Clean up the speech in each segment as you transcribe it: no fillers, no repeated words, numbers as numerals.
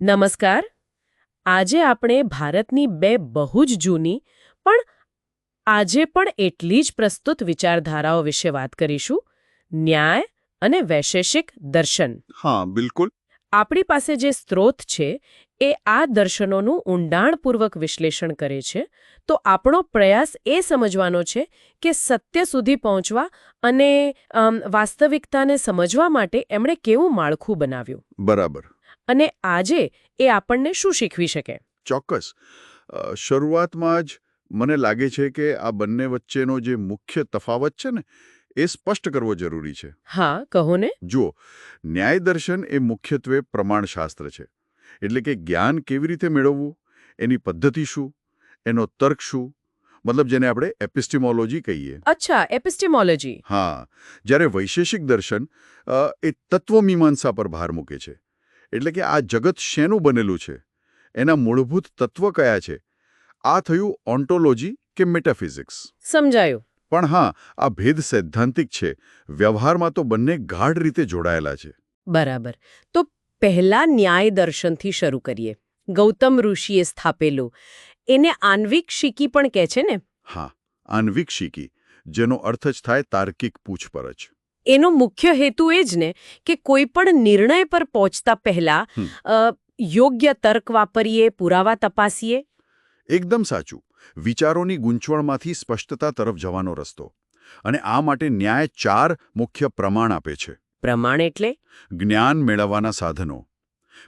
નમસ્કાર. આજે આપણે ભારતની બે બહુ જ જૂની પણ આજે પણ એટલી જ પ્રસ્તુત વિચારધારાઓ વિશે વાત કરીશું: ન્યાય અને વૈશેષિક દર્શન. હા, બિલકુલ. આપણી પાસે જે સ્ત્રોત છે એ આ દર્શનોનું ઊંડાણપૂર્વક વિશ્લેષણ કરે છે, તો આપણો પ્રયાસ એ સમજવાનો છે કે સત્ય સુધી પહોંચવા અને વાસ્તવિકતાને સમજવા માટે એમણે કેવું માળખું બનાવ્યું. બરાબર. અને આજે એ આપણને શું શીખવી શકે? ચોક્કસ. શરૂઆતમાં જ મને લાગે છે કે આ બંને વચ્ચેનો જે મુખ્ય તફાવત છે ને, એ સ્પષ્ટ કરવો જરૂરી છે. હા, કહો ને. જુઓ, ન્યાય દર્શન એ મુખ્યત્વે પ્રમાણશાસ્ત્ર છે. એટલે કે જ્ઞાન કેવી રીતે મેળવવું, એની પદ્ધતિ શું, એનો તર્ક શું, મતલબ જેને આપણે એપિસ્ટિમોલોજી કહીએ. અચ્છા, એપિસ્ટેમોલોજી. હા. જ્યારે વૈશેષિક દર્શન એ તત્વમીમાંસા પર ભાર મૂકે છે. એટલે કે આ જગત શેનું બનેલું છે, એના મૂળભૂત તત્વ કયા છે. આ થયું ઓન્ટોલોજી કે મેટાફિઝિક્સ. સમજાયું. પણ હા, આ ભેદ સૈદ્ધાંતિક છે. વ્યવહારમાં તો બંને ગાઢ રીતે જોડાયેલા છે. બરાબર. તો પહેલા ન્યાય દર્શનથી શરૂ કરીએ. ગૌતમ ઋષિએ સ્થાપેલું. એને આન્વિક શીકી પણ કહે છે ને? હા, આન્વિક શીકી, જેનો અર્થ જ થાય તાર્કિક પૂછપરછ. એનો મુખ્ય હેતુ એ જ ને કે કોઈ પણ નિર્ણય પર પહોંચતા પહેલા યોગ્ય તર્ક વાપરીએ, પુરાવા તપાસીએ. એકદમ સાચું. વિચારોની ગૂંચવણમાંથી સ્પષ્ટતા તરફ જવાનો રસ્તો. અને આ માટે ન્યાય 4 મુખ્ય પ્રમાણ આપે છે. પ્રમાણ એટલે? જ્ઞાન મેળવવાના સાધનો.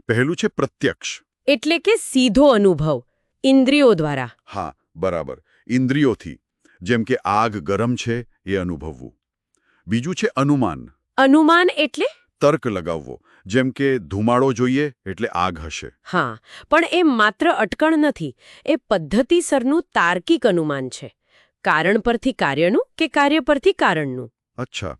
પહેલું છે પ્રત્યક્ષ. એટલે કે સીધો અનુભવ, ઇન્દ્રિયો દ્વારા. હા, બરાબર. ઇન્દ્રિયોથી. જેમ કે આગ ગરમ છે એ અનુભવવું. બીજું છે અનુમાન. અનુમાન એટલે? તર્ક લગાવવો. જેમ કે ધુમાડો જોઈએ એટલે આગ હશે. હા, પણ એ માત્ર અટકણ નથી. એ પદ્ધતિસરનું તાર્કિક અનુમાન છે. કારણ પરથી કાર્યનું કે કાર્ય પરથી કારણનું. અચ્છા.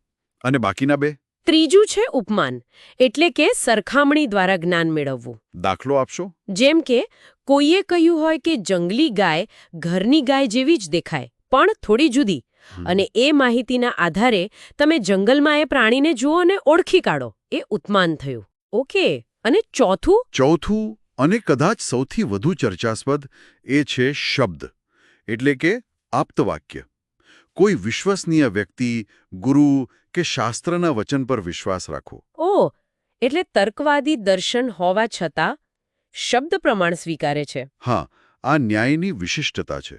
અને બાકીના 2? ત્રીજું છે ઉપમાન, એટલે કે સરખામણી દ્વારા જ્ઞાન મેળવવું. દાખલો આપશો? જેમ કે કોઈએ કહ્યું હોય કે જંગલી ગાય ઘરની ગાય જેવી જ દેખાય, પણ થોડી જુદી. અને એ માહિતીના આધારે તમે જંગલમાં એ પ્રાણીને જુઓ અને ઓળખી કાઢો. એ ઉપમાન થયું. ઓકે. અને ચોથું અને કદાચ સૌથી વધુ ચર્ચાસ્પદ એ છે શબ્દ. એટલે કે આપ્તવાક્ય. કોઈ વિશ્વસનીય વ્યક્તિ, ગુરુ કે શાસ્ત્રના વચન પર વિશ્વાસ રાખો. ઓહ, એટલે તર્કવાદી દર્શન હોવા છતાં શબ્દ પ્રમાણ સ્વીકારે છે. હા, આ ન્યાયની વિશિષ્ટતા છે.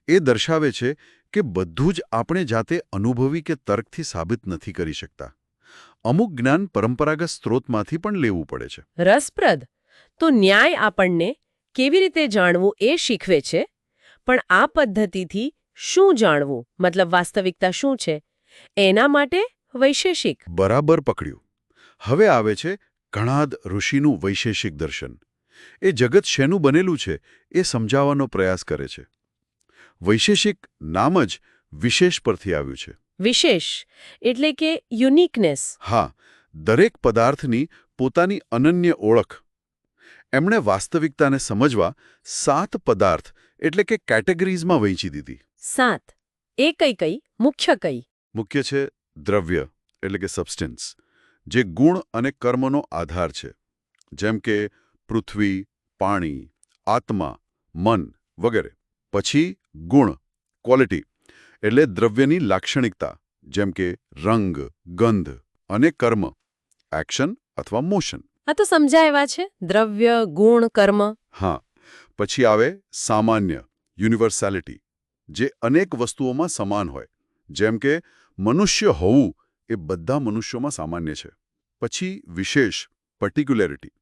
એ દર્શાવે છે કે બધું જ આપણે જાતે અનુભવી કે તર્કથી સાબિત નથી કરી શકતા. અમુક જ્ઞાન પરંપરાગત સ્ત્રોતમાંથી પણ લેવું પડે છે. રસપ્રદ. તો ન્યાય આપણને કેવી રીતે જાણવું એ શીખવે છે, પણ આ પદ્ધતિથી શું જાણવું, મતલબ વાસ્તવિકતા શું છે, એના માટે વૈશેષિક. બરાબર પકડ્યું. હવે આવે છે કણાદ ઋષિનું વૈશેષિક દર્શન. એ જગત શેનું બનેલું છે એ સમજાવવાનો પ્રયાસ કરે છે. વૈશેષિક નામ જ વિશેષ પરથી આવ્યું છે. વિશેષ એટલે કે યુનિકનેસ. હા, દરેક પદાર્થની પોતાની અનન્ય ઓળખ. એમણે વાસ્તવિકતાને સમજવા 7 પદાર્થ એટલે કે કેટેગરીઝમાં વહેંચી દીધી. 7. એ કઈ? મુખ્ય કઈ? મુખ્ય છે દ્રવ્ય એટલે કે સબસ્ટન્સ, જે ગુણ અને કર્મનો આધાર છે. જેમ કે પૃથ્વી, પાણી, આત્મા, મન વગેરે. પછી ગુણ, ક્વોલિટી, એટલે દ્રવ્યની લાક્ષણિકતા, જેમ કે રંગ, ગંધ. અને કર્મ, એક્શન અથવા મોશન. આ તો સમજાય છે. દ્રવ્ય, ગુણ, કર્મ. હા. પછી આવે સામાન્ય, યુનિવર્સાલિટી, જે અનેક વસ્તુઓમાં સમાન હોય. જેમ કે મનુષ્ય હોવું એ બધા મનુષ્યોમાં સામાન્ય છે. પછી વિશેષ, પર્ટિક્યુલરિટી,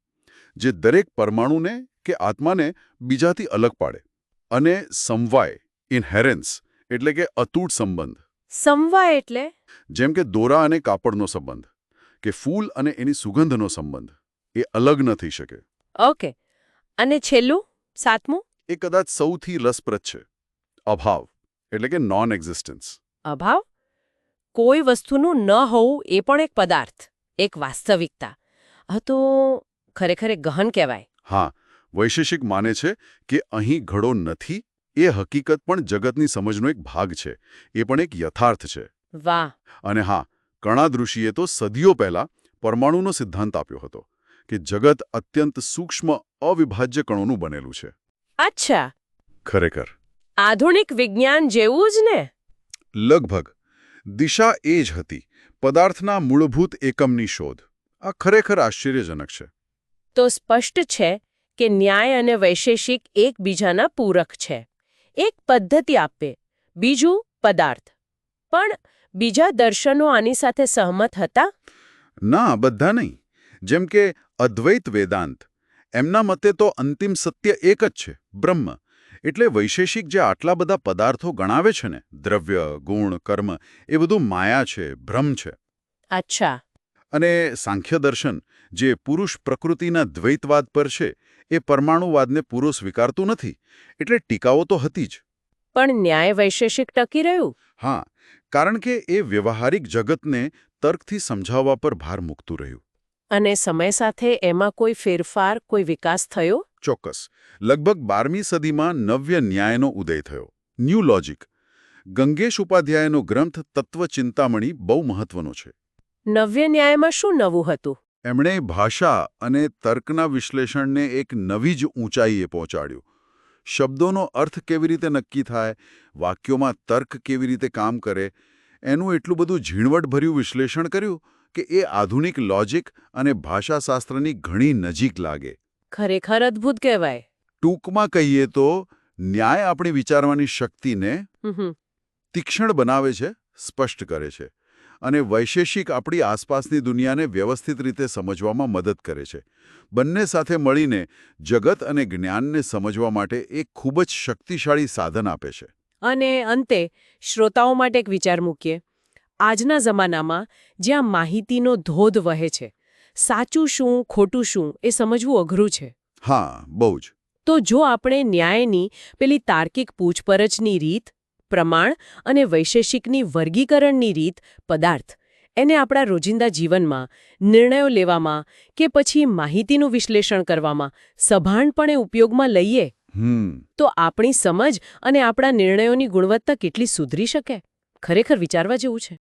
જે દરેક પરમાણુને કે આત્માને બીજાથી અલગ પાડે. અને સમવાય, ઇન્હેરન્સ, એટલે કે અતૂટ સંબંધ. સમવાય એટલે? જેમ કે દોરા અને કાપડનો સંબંધ, કે ફૂલ અને એની સુગંધનો સંબંધ. એ અલગ ન થઈ શકે. ઓકે. અને છેલ્લું, 7મું? એ કદાચ સૌથી રસપ્રદ છે. અભાવ, એટલે કે નોન એક્ઝિસ્ટન્સ. અભાવ? કોઈ વસ્તુનું ન હોવું એ પણ એક પદાર્થ, એક વાસ્તવિકતા. આ તો ખરેખર ગહન કહેવાય. હા, વૈશેષિક માને છે કે અહીં ઘડો નથી, એ હકીકત પણ જગતની સમજનો એક ભાગ છે. એ પણ એક યથાર્થ છે. વાહ. અને હા, કણાદ ઋષિએ તો સદીઓ પહેલા પરમાણુનો સિદ્ધાંત આપ્યો હતો, કે જગત અત્યંત સૂક્ષ્મ અવિભાજ્ય કણોનું બનેલું છે. અચ્છા, ખરેખર આધુનિક વિજ્ઞાન જેવું જ ને? લગભગ. દિશા એ જ હતી, પદાર્થના મૂળભૂત એકમની શોધ. આ ખરેખર આશ્ચર્યજનક છે. તો સ્પષ્ટ છે કે ન્યાય અને વૈશેષિક એકબીજાના પૂરક છે. એક પદ્ધતિ આપે, બીજું પદાર્થ. પણ બીજા દર્શનો આની સાથે સહમત હતા? ના, બધા નહીં. જેમ કે અદ્વૈત વેદાંત, એમના મતે તો અંતિમ સત્ય એક જ છે, બ્રહ્મ. એટલે વૈશેષિક જે આટલા બધા પદાર્થો ગણાવે છે ને, દ્રવ્ય, ગુણ, કર્મ, એ બધું માયા છે, ભ્રમ છે. અચ્છા. અને સાંખ્ય દર્શન, જે પુરુષ પ્રકૃતિના દ્વૈતવાદ પર છે, એ પરમાણુવાદને પૂરો સ્વીકારતું નથી. એટલે ટીકાઓ તો હતી જ. પણ ન્યાય વૈશેષિક ટકી રહ્યું? હા, કારણ કે એ વ્યવહારિક જગતને તર્કથી સમજાવવા પર ભાર મૂકતું રહ્યું. અને સમય સાથે એમાં કોઈ ફેરફાર, કોઈ વિકાસ થયો? ચોક્કસ. લગભગ 12મી સદીમાં નવ્ય ન્યાયનો ઉદય થયો, ન્યૂ લોજિક. ગંગેશ ઉપાધ્યાયનો ગ્રંથ તત્વચિંતામણી બહુ મહત્વનો છે. નવ્ય ન્યાયમાં શું નવું હતું? એમણે ભાષા અને તર્કના વિશ્લેષણને એક નવી જ ઊંચાઈએ પહોંચાડ્યું. શબ્દોનો અર્થ કેવી રીતે નક્કી થાય, વાક્યોમાં તર્ક કેવી રીતે કામ કરે, એનું એટલું બધું ઝીણવટભર્યું વિશ્લેષણ કર્યું કે એ આધુનિક લોજિક અને ભાષાશાસ્ત્રની ઘણી નજીક લાગે. ખરેખર અદ્ભુત કહેવાય. ટૂંકમાં કહીએ તો ન્યાય આપણી વિચારવાની શક્તિને તીક્ષ્ણ બનાવે છે, સ્પષ્ટ કરે છે. અને વૈશેષિક આપણી આસપાસની દુનિયાને વ્યવસ્થિત રીતે સમજવામાં મદદ કરે છે. બંને સાથે મળીને જગત અને જ્ઞાનને સમજવા માટે એક ખૂબ જ શક્તિશાળી સાધન આપે છે. અને અંતે શ્રોતાઓ માટે એક વિચાર મૂકીએ. આજના જમાનામાં જ્યાં માહિતીનો ધોધ વહે છે, સાચું શું, ખોટું શું એ સમજવું અઘરું છે. હા, બહુ જ. તો જો આપણે ન્યાયની પેલી તાર્કિક પૂછપરછની રીત, પ્રમાણ અને વૈશેષિકની વર્ગીકરણની રીત, પદાર્થ, એને આપણા રોજિંદા જીવનમાં, નિર્ણયો લેવામાં કે પછી માહિતીનું વિશ્લેષણ કરવામાં સભાનપણે ઉપયોગમાં લઈએ, તો આપણી સમજ અને આપણા નિર્ણયોની ગુણવત્તા કેટલી સુધરી શકે? ખરેખર વિચારવા જેવું છે.